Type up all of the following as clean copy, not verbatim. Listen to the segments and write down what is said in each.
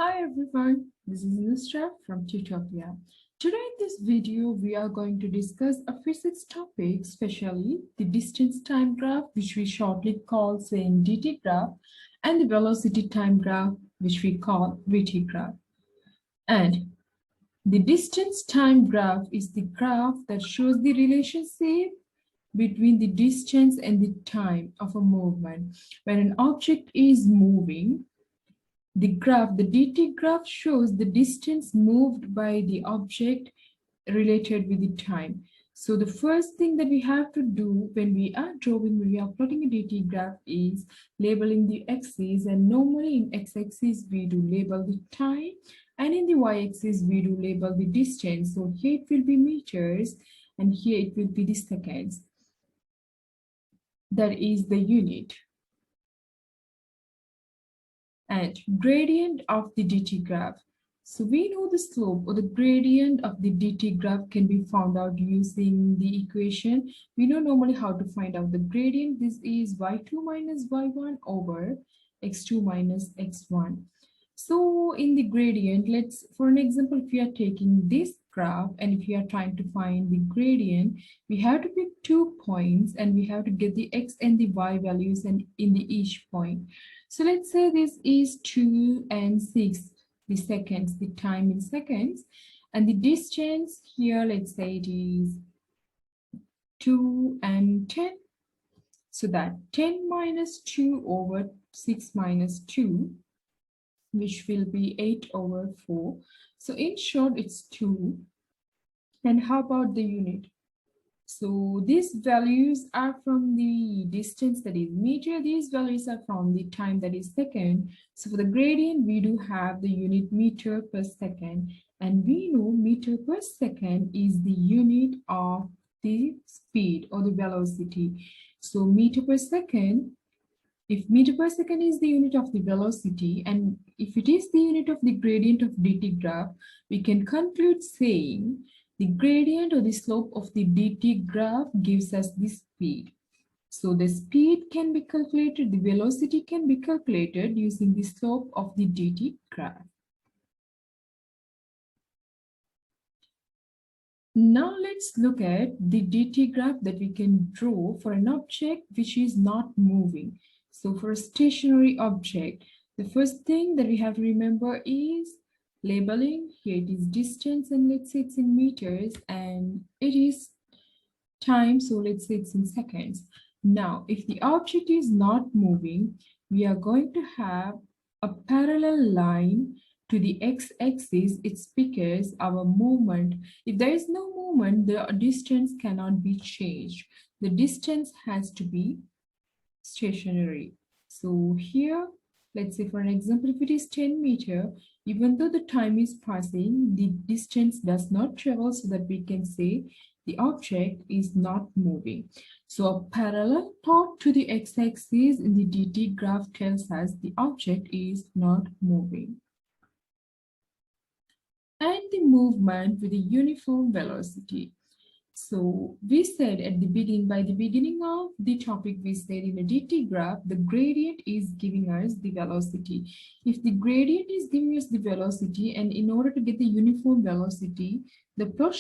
Hi everyone, this is Nusra from Tutopia. Today in this video, we are going to discuss a physics topic, especially the distance time graph, which we shortly call saying dt graph, and the velocity time graph, which we call vt graph. And the distance time graph is the graph that shows the relationship between the distance and the time of a movement. When an object is moving, the dt graph shows the distance moved by the object related with the time. So the first thing that we have to do when we are plotting a dt graph is labeling the axis, and normally in x-axis we do label the time, and in the y-axis we do label the distance. So here it will be meters and here it will be the seconds. That is the unit. And gradient of the dt graph. So we know the slope or the gradient of the dt graph can be found out using the equation. We know normally how to find out the gradient. This is y2 minus y1 over x2 minus x1. So in the gradient, for an example, if we are taking this graph and if we are trying to find the gradient, we have to pick 2 points and we have to get the x and the y values and in the each point. So let's say this is 2 and 6, the seconds, the time in seconds, and the distance here, let's say it is 2 and 10. So that 10 minus 2 over 6 minus 2, which will be 8 over 4. So in short, it's 2. And how about the unit? So these values are from the distance, that is meter. These values are from the time, that is second. So for the gradient, we do have the unit meter per second. And we know meter per second is the unit of the speed or the velocity. So meter per second, if meter per second is the unit of the velocity, and if it is the unit of the gradient of dt graph, we can conclude saying the gradient or the slope of the dt graph gives us the speed. So the speed can be calculated, the velocity can be calculated using the slope of the dt graph. Now let's look at the dt graph that we can draw for an object which is not moving. So for a stationary object, the first thing that we have to remember is labeling. Here it is distance, and let's say it's in meters, and it is time, so let's say it's in seconds. Now, if the object is not moving, we are going to have a parallel line to the x-axis. It's because our movement, if there is no movement, the distance cannot be changed. The distance has to be stationary. So here, let's say for an example, if it is 10 meter, even though the time is passing, the distance does not travel, so that we can say the object is not moving. So a parallel plot to the x-axis in the dt graph tells us the object is not moving. And the movement with a uniform velocity. So we said at the beginning, by the beginning of the topic, we said in a dt graph, the gradient is giving us the velocity. If the gradient is giving us the velocity, and in order to get the uniform velocity, the plot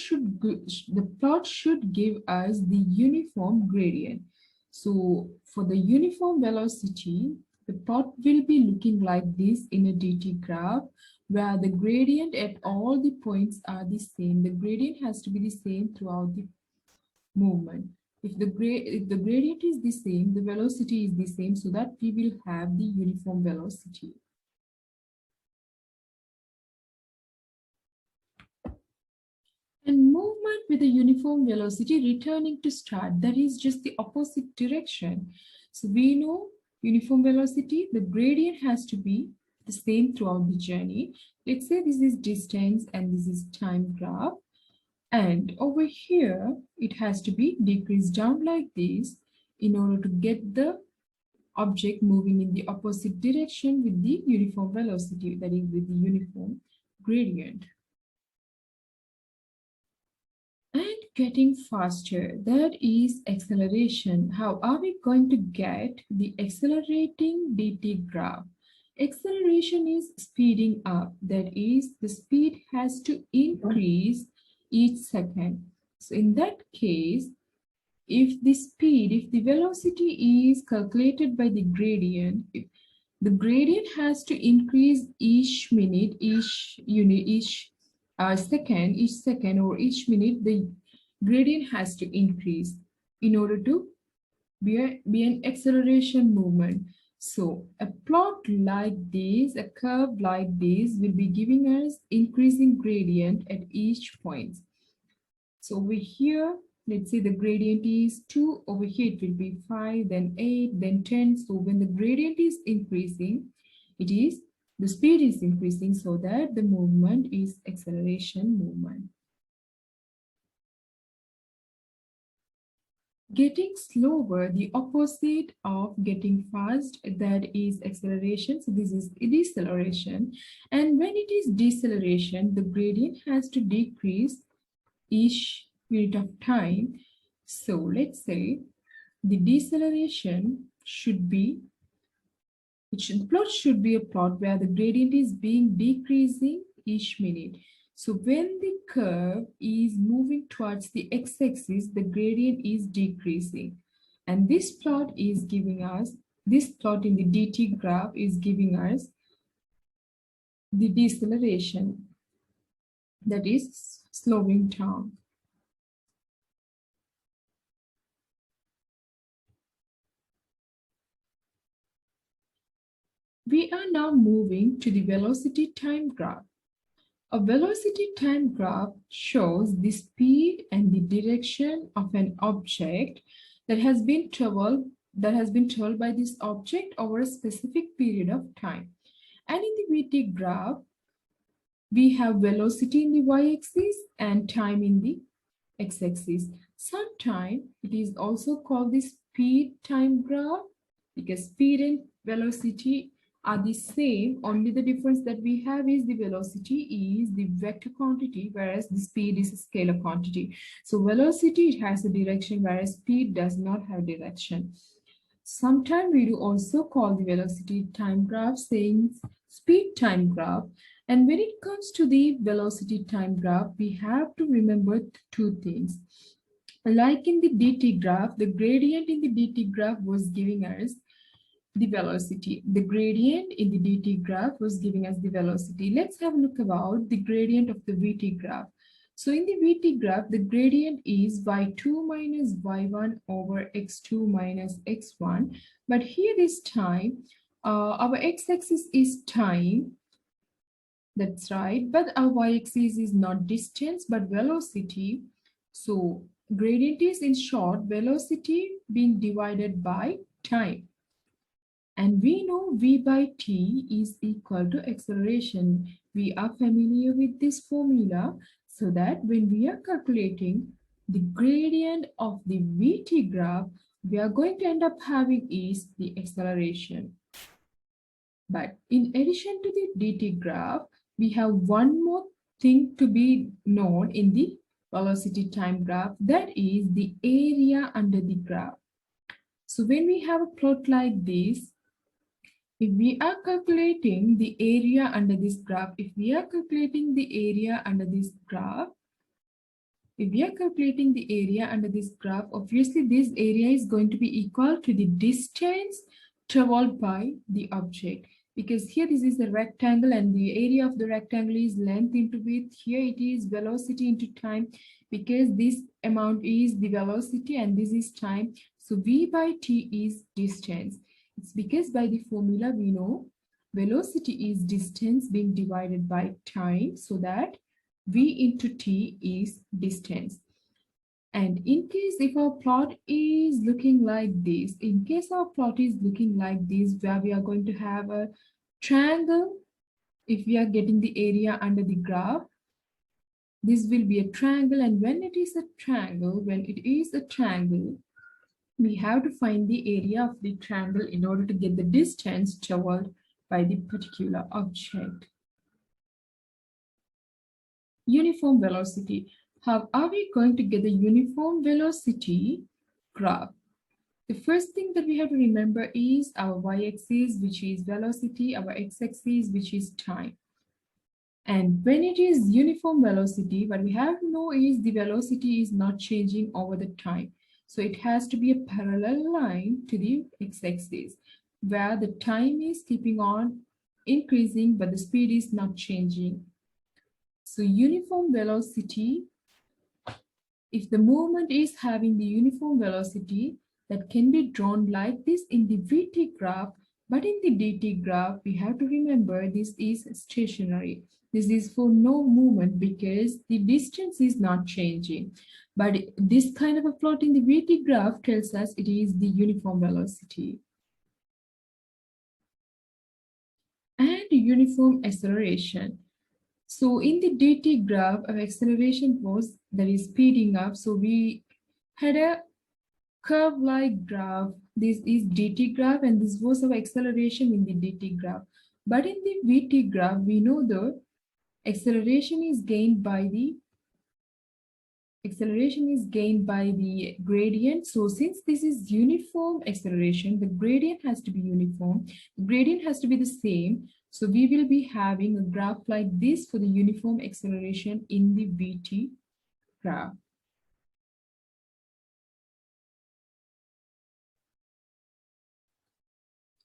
should give us the uniform gradient. So for the uniform velocity, the plot will be looking like this in a dt graph, where the gradient at all the points are the same. The gradient has to be the same throughout the movement. If the gradient is the same, the velocity is the same, so that we will have the uniform velocity. And movement with a uniform velocity returning to start, that is just the opposite direction. So we know uniform velocity, the gradient has to be the same throughout the journey. Let's say this is distance and this is time graph. And over here, it has to be decreased down like this in order to get the object moving in the opposite direction with the uniform velocity, that is with the uniform gradient. And getting faster, that is acceleration. How are we going to get the accelerating dt graph? Acceleration is speeding up. That is, the speed has to increase each second. So in that case, if the velocity is calculated by the gradient, the gradient has to increase each minute, each unit, each second or each minute, the gradient has to increase in order to be an acceleration movement. So a plot like this, a curve like this will be giving us increasing gradient at each point. So over here, let's say the gradient is 2, over here it will be 5, then 8, then 10. So when the gradient is increasing, the speed is increasing, so that the movement is acceleration movement. Getting slower, the opposite of getting fast, that is acceleration. So this is deceleration. And when it is deceleration, the gradient has to decrease each unit of time. So let's say the deceleration should be, the plot should be a plot where the gradient is being decreasing each minute. So when the curve is moving towards the x-axis, the gradient is decreasing. And this plot is giving us, this plot in the dt graph is giving us the deceleration, that is slowing down. We are now moving to the velocity time graph. A velocity time graph shows the speed and the direction of an object that has been traveled by this object over a specific period of time. And in the VT graph, we have velocity in the y-axis and time in the x-axis. Sometimes it is also called the speed time graph, because speed and velocity are the same, only the difference that we have is the velocity is the vector quantity, whereas the speed is a scalar quantity. So velocity, it has a direction, whereas speed does not have direction. Sometimes we do also call the velocity time graph saying speed time graph. And when it comes to the velocity time graph, we have to remember two things. Like in the dt graph, the gradient in the dt graph was giving us the velocity. The gradient in the dt graph was giving us the velocity. Let's have a look about the gradient of the vt graph. So in the vt graph, the gradient is y2 minus y1 over x2 minus x1. But here this time, our x-axis is time. That's right. But our y-axis is not distance, but velocity. So gradient is, in short, velocity being divided by time. And we know v by t is equal to acceleration. We are familiar with this formula, so that when we are calculating the gradient of the vt graph, we are going to end up having is the acceleration. But in addition to the dt graph, we have one more thing to be known in the velocity time graph, that is the area under the graph. So when we have a plot like this, if we are calculating the area under this graph, obviously this area is going to be equal to the distance traveled by the object. Because here this is a rectangle and the area of the rectangle is length into width. Here it is velocity into time, because this amount is the velocity and this is time. So v by t is distance. It's because by the formula we know velocity is distance being divided by time, so that v into t is distance. And in case if our plot is looking like this, where we are going to have a triangle, if we are getting the area under the graph, this will be a triangle. And when it is a triangle, we have to find the area of the triangle in order to get the distance traveled by the particular object. Uniform velocity. How are we going to get the uniform velocity graph? The first thing that we have to remember is our y-axis, which is velocity, our x-axis, which is time. And when it is uniform velocity, what we have to know is the velocity is not changing over the time. So it has to be a parallel line to the x-axis, where the time is keeping on increasing, but the speed is not changing. So uniform velocity, if the movement is having the uniform velocity, that can be drawn like this in the VT graph, but in the DT graph, we have to remember this is stationary. This is for no movement because the distance is not changing. But this kind of a plot in the VT graph tells us it is the uniform velocity. And uniform acceleration. So in the DT graph, our acceleration was that is speeding up. So we had a curve-like graph. This is DT graph, and this was our acceleration in the DT graph. But in the VT graph, we know the acceleration is gained by the gradient. So since this is uniform acceleration, the gradient has to be uniform. The gradient has to be the same. So we will be having a graph like this for the uniform acceleration in the VT graph.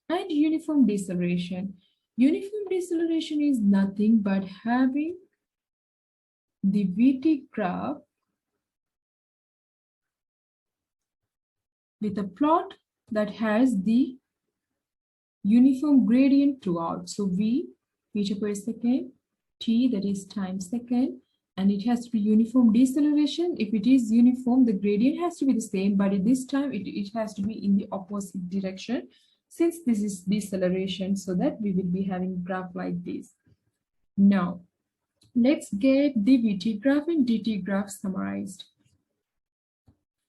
And uniform deceleration. Uniform deceleration is nothing but having the VT graph with a plot that has the uniform gradient throughout. So V, meter per second, T, that is time second, and it has to be uniform deceleration. If it is uniform, the gradient has to be the same, but at this time it has to be in the opposite direction, since this is deceleration, so that we will be having a graph like this. Now, let's get the VT graph and DT graph summarized.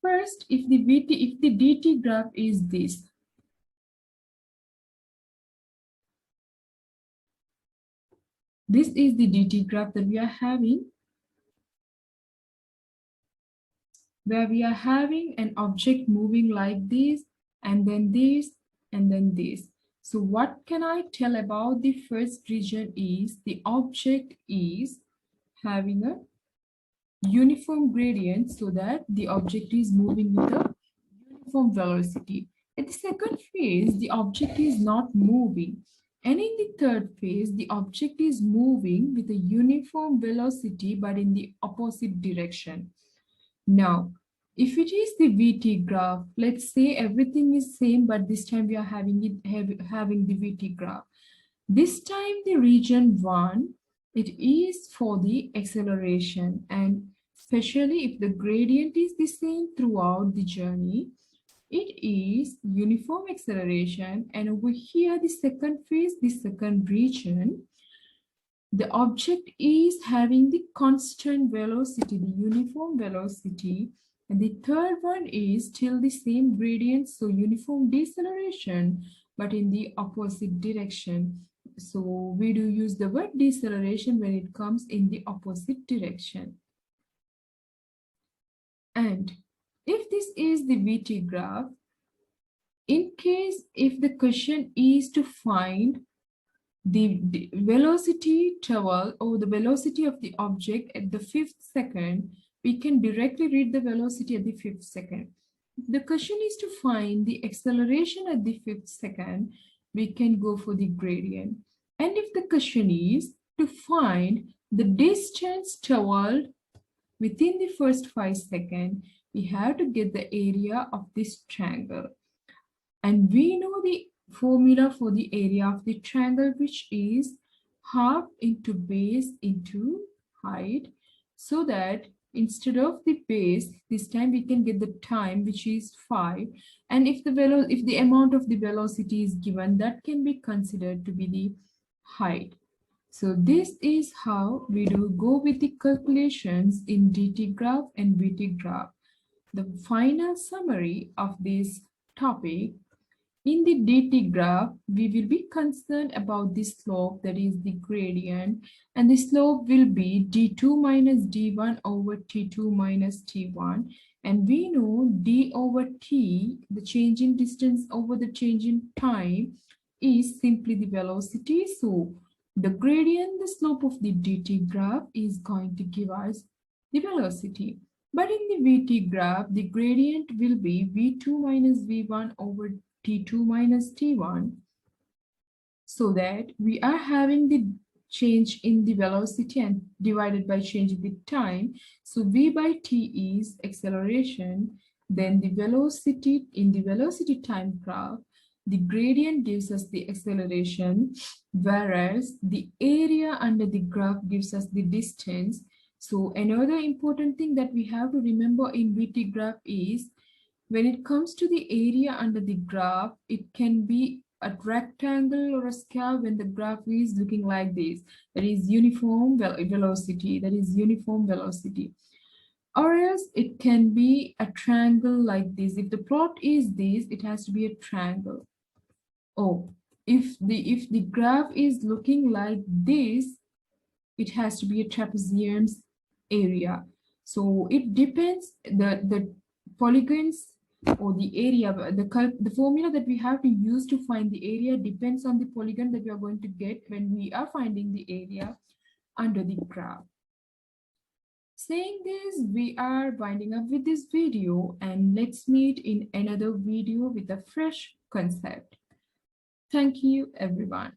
First, if the DT graph is this, this is the DT graph that we are having, where we are having an object moving like this, and then this, and then this. So what can I tell about the first region is the object is having a uniform gradient, so that the object is moving with a uniform velocity. At the second phase, the object is not moving. And in the third phase, the object is moving with a uniform velocity, but in the opposite direction. Now, if it is the VT graph, let's say everything is same, but this time we are having the VT graph. This time the region 1, it is for the acceleration, and especially if the gradient is the same throughout the journey, it is uniform acceleration. And over here, the second phase, the second region, the object is having the constant velocity, the uniform velocity. And the third one is still the same gradient, so uniform deceleration, but in the opposite direction. So we do use the word deceleration when it comes in the opposite direction. And if this is the VT graph, in case if the question is to find the velocity interval or the velocity of the object at the 5th second, we can directly read the velocity at the 5th second. If the question is to find the acceleration at the 5th second, we can go for the gradient. And if the question is to find the distance traveled within the first 5 seconds, we have to get the area of this triangle. And we know the formula for the area of the triangle, which is half into base into height, so that instead of the base, this time we can get the time, which is 5. And if the amount of the velocity is given, that can be considered to be the height. So this is how we do go with the calculations in DT graph and VT graph. The final summary of this topic In the dt graph, we will be concerned about the slope, that is the gradient, and the slope will be d2 minus d1 over t2 minus t1. And we know d over t, the change in distance over the change in time, is simply the velocity. So the gradient, the slope of the dt graph is going to give us the velocity. But in the vt graph, the gradient will be v2 minus v1 over t2 minus t1, so that we are having the change in the velocity and divided by change in the time. So v by t is acceleration, then the velocity in the velocity time graph, the gradient gives us the acceleration, whereas the area under the graph gives us the distance. So another important thing that we have to remember in VT graph is, when it comes to the area under the graph, it can be a rectangle or a square when the graph is looking like this. That is uniform velocity. That is uniform velocity. Or else it can be a triangle like this. If the plot is this, it has to be a triangle. Oh, if the graph is looking like this, it has to be a trapezium's area. So it depends, the polygons or the area, the formula that we have to use to find the area depends on the polygon that we are going to get when we are finding the area under the graph. Saying this, we are winding up with this video, and let's meet in another video with a fresh concept. Thank you, everyone.